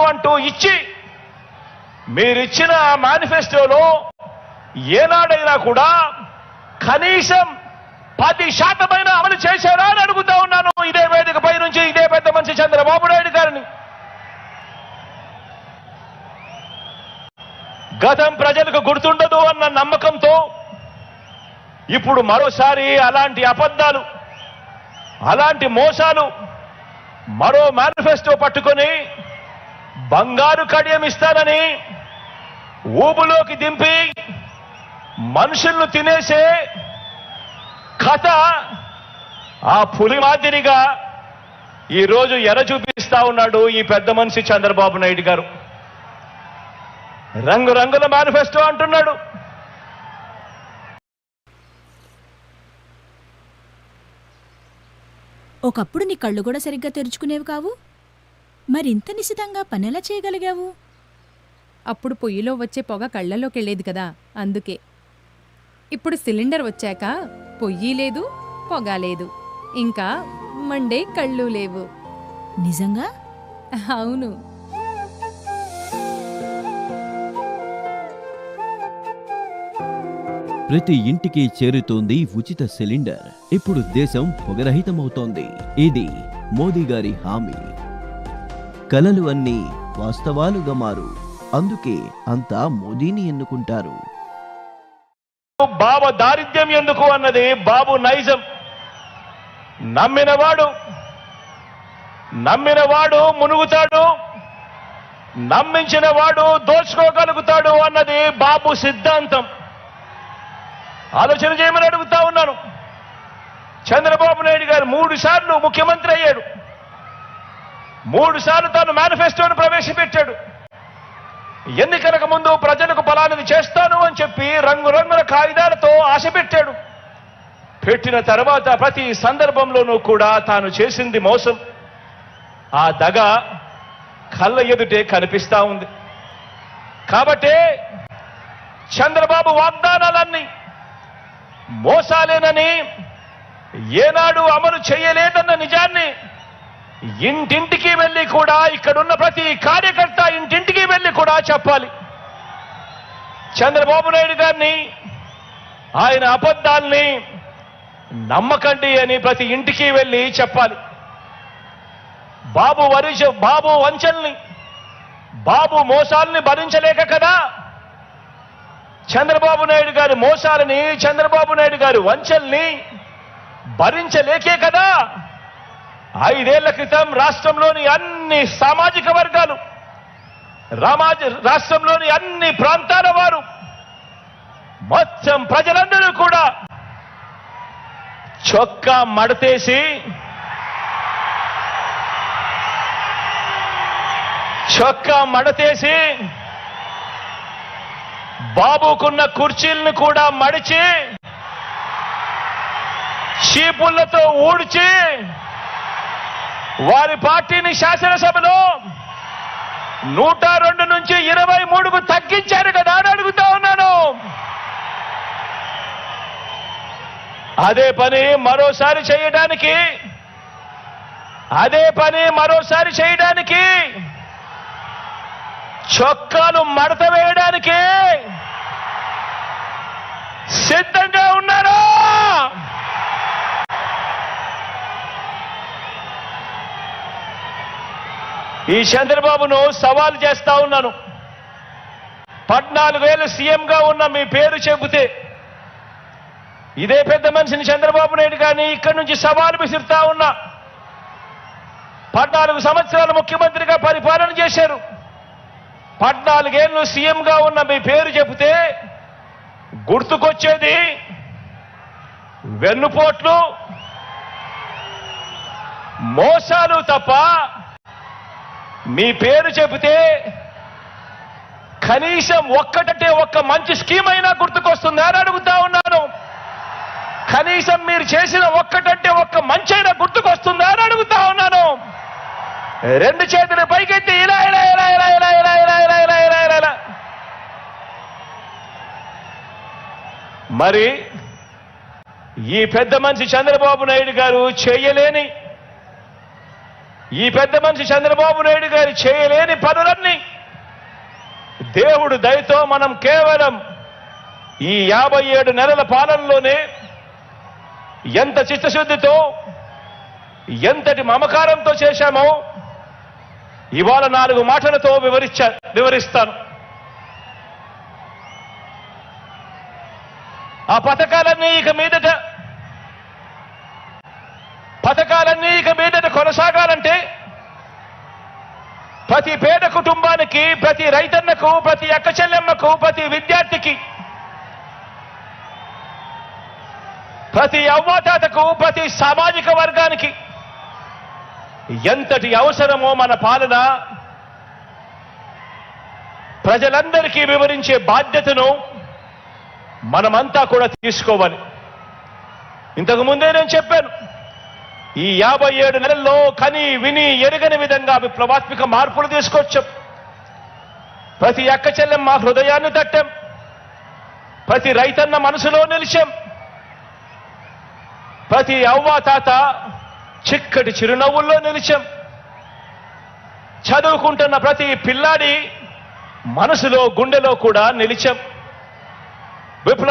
అంటూ ఇచ్చి మీరిచ్చిన మేనిఫెస్టోలో ఏనాడైనా కూడా కనీసం 10% అమలు చేశారా అని అడుగుతా ఉన్నాను ఇదే వేదికపై నుంచి, ఇదే పెద్ద మనిషి చంద్రబాబు నాయుడు గారిని. గతం ప్రజలకు గుర్తుండదు అన్న నమ్మకంతో ఇప్పుడు మరోసారి అలాంటి అబద్ధాలు, అలాంటి మోసాలు, మరో మేనిఫెస్టో పట్టుకొని బంగారు కడియం ఇస్తానని ఊబులోకి దింపి మనుషులను తినేసే కథ ఆ పులి మాదిరిగా ఈరోజు ఎర చూపిస్తా ఉన్నాడు ఈ పెద్ద మనిషి చంద్రబాబు నాయుడు గారు. రంగురంగుల మేనిఫెస్టో అంటున్నాడు. ఒకప్పుడు నీ కళ్ళు కూడా సరిగ్గా తెరుచుకునేవి కావు, మరింత నిశితంగా పనెలా చేయగలిగావు? అప్పుడు పొయ్యిలో వచ్చే పొగ కళ్ళలోకెళ్ళేది కదా, అందుకే. ఇప్పుడు సిలిండర్ వచ్చాక పొయ్యి లేదు, పొగ లేదు, ఇంకా మండే కళ్ళు లేవు. నిజంగా? అవును. ప్రతి ఇంటికి చేరుతోంది ఉచిత సిలిండర్. ఇప్పుడు దేశం పొగరహితమవుతోంది. ఇది మోదీ గారి హామీ. కలలు అన్నీ వాస్తవాలుగా మారు. అందుకే అంతా మోదీని ఎన్నుకుంటారు. బాబు దారిద్ర్యం ఎందుకు అన్నది బాబు నైజం. నమ్మినవాడు మునుగుతాడు, నమ్మించిన వాడు దోచుకోగలుగుతాడు అన్నది బాబు సిద్ధాంతం. ఆలోచన చేయమని అడుగుతా ఉన్నాను. చంద్రబాబు నాయుడు గారు 3 సార్లు ముఖ్యమంత్రి అయ్యాడు. 3 సార్లు తాను మేనిఫెస్టోను ప్రవేశపెట్టాడు. ఎన్నికలకు ముందు ప్రజలకు ఫలానిది చేస్తాను అని చెప్పి రంగురంగుల కాగితాలతో ఆశ పెట్టాడు. పెట్టిన తర్వాత ప్రతి సందర్భంలోనూ కూడా తాను చేసింది మోసం. ఆ దగ కళ్ళ ఎదుటే కనిపిస్తా ఉంది. కాబట్టే చంద్రబాబు వాగ్దానాలన్నీ మోసాలేనని, ఏనాడు అమలు చేయలేదన్న నిజాన్ని ఇంటింటికి వెళ్ళి కూడా, ఇక్కడున్న ప్రతి కార్యకర్త ఇంటింటికి వెళ్ళి కూడా చెప్పాలి. చంద్రబాబు నాయుడు గారిని, ఆయన అబద్ధాల్ని నమ్మకండి అని ప్రతి ఇంటికి వెళ్ళి చెప్పాలి. బాబు వంచల్ని, బాబు మోసాల్ని భరించలేక కదా చంద్రబాబు నాయుడు గారి మోసాలని, చంద్రబాబు నాయుడు గారి వంచల్ని భరించలేకే కదా 5 ఏళ్ల క్రితం రాష్ట్రంలోని అన్ని సామాజిక వర్గాలు, రాష్ట్రంలోని అన్ని ప్రాంతాల వారు, మొత్తం ప్రజలందరూ కూడా చొక్కా మడతేసి బాబుకున్న కుర్చీలను కూడా మడిచి, చీపుళ్లతో ఊడ్చి వారి పార్టీని శాసనసభలో 102 నుంచి 23కు తగ్గించారు కదా అని అడుగుతా ఉన్నాను. అదే పని మరోసారి చేయడానికి, చొక్కాలు మడత వేయడానికి సిద్ధంగా ఉన్నారా? ఈ చంద్రబాబును సవాల్ చేస్తా ఉన్నాను. 14 ఏళ్ళు సీఎంగా ఉన్న మీ పేరు చెబితే ఇదే పెద్ద మనిషిని చంద్రబాబు నాయుడు గారిని ఇక్కడి నుంచి సవాలు విసురుతా ఉన్నా. 14 సంవత్సరాలు ముఖ్యమంత్రిగా పరిపాలన చేశారు. 14 ఏళ్ళు సీఎంగా ఉన్న మీ పేరు చెబితే గుర్తుకొచ్చేది వెన్నుపోట్లు, మోసాలు తప్ప మీ పేరు చెబితే కనీసం ఒక్క మంచి స్కీమ్ అయినా గుర్తుకొస్తుందా అని అడుగుతా ఉన్నాను. కనీసం మీరు చేసిన ఒక్క మంచైనా గుర్తుకొస్తుందా అని అడుగుతా ఉన్నాను. 2 చేతులు పైకెత్తి ఇలా ఇలా ఇలా ఇలా ఇలా ఇలా ఇలా ఇలా ఇలా ఇలా ఇలా ఇలా. మరి ఈ పెద్ద మనిషి చంద్రబాబు నాయుడు గారు చేయలేని పనులన్నీ దేవుడు దయతో మనం కేవలం ఈ 57 నెలల పాలనలోనే ఎంత చిత్తశుద్ధితో, ఎంతటి మమకారంతో చేశామో ఇవాళ 4 మాటలతో వివరిస్తాను. ఆ పథకాలన్నీ ఇక మీదట కొనసాగాలంటే ప్రతి పేద కుటుంబానికి, ప్రతి రైతన్నకు, ప్రతి అక్క చెల్లెమ్మకు, ప్రతి విద్యార్థికి, ప్రతి అవ్వాతాతకు, ప్రతి సామాజిక వర్గానికి ఎంతటి అవసరమో మన పాలన ప్రజలందరికీ వివరించే బాధ్యతను మనమంతా కూడా తీసుకోవాలి. ఇంతకు ముందే నేను చెప్పాను, ఈ 57 నెలల్లో కని విని ఎరగని విధంగా విప్లవాత్మక మార్పులు తీసుకొచ్చాం. ప్రతి అక్క చెల్లెమ్మ హృదయాన్ని తట్టాం, ప్రతి రైతన్న మనసులో నిలిచాం, ప్రతి అవ్వ తాత చిక్కటి చిరునవ్వుల్లో నిలిచాం, చదువుకుంటున్న ప్రతి పిల్లాడి మనసులో గుండెలో కూడా నిలిచాం. విప్లవ